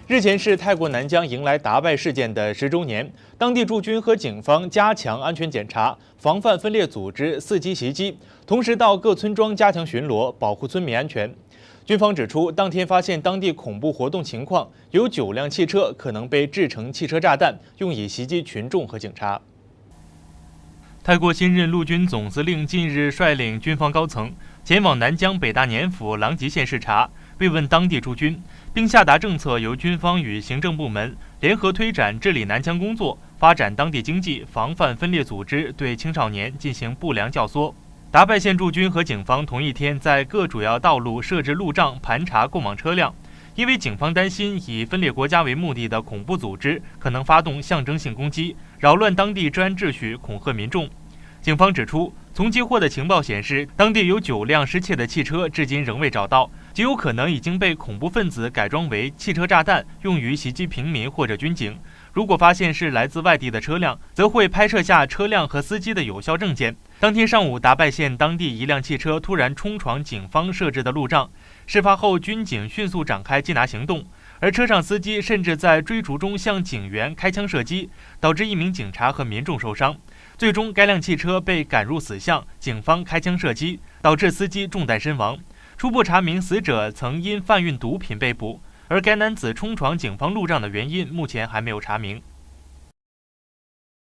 日前是泰国南疆迎来达拜事件的10周年，当地驻军和警方加强安全检查，防范分裂组织伺机袭击，同时到各村庄加强巡逻，保护村民安全。军方指出，当天发现当地恐怖活动情况，有9辆汽车可能被制成汽车炸弹，用以袭击群众和警察。泰国新任陆军总司令近日率领军方高层前往南疆北大年府狼吉县视察，慰问当地驻军，并下达政策，由军方与行政部门联合推展治理南疆工作，发展当地经济，防范分裂组织对青少年进行不良教唆。达拜县驻军和警方同一天在各主要道路设置路障，盘查过往车辆，因为警方担心以分裂国家为目的的恐怖组织可能发动象征性攻击，扰乱当地治安秩序，恐吓民众。警方指出，从接获的情报显示，当地有9辆失窃的汽车，至今仍未找到，极有可能已经被恐怖分子改装为汽车炸弹，用于袭击平民或者军警。如果发现是来自外地的车辆，则会拍摄下车辆和司机的有效证件。当天上午，达拜县当地一辆汽车突然冲闯警方设置的路障，事发后军警迅速展开缉拿行动，而车上司机甚至在追逐中向警员开枪射击，导致1名警察和民众受伤。最终，该辆汽车被赶入死巷，警方开枪射击，导致司机中弹身亡。初步查明，死者曾因贩运毒品被捕，而该男子冲闯警方路障的原因目前还没有查明。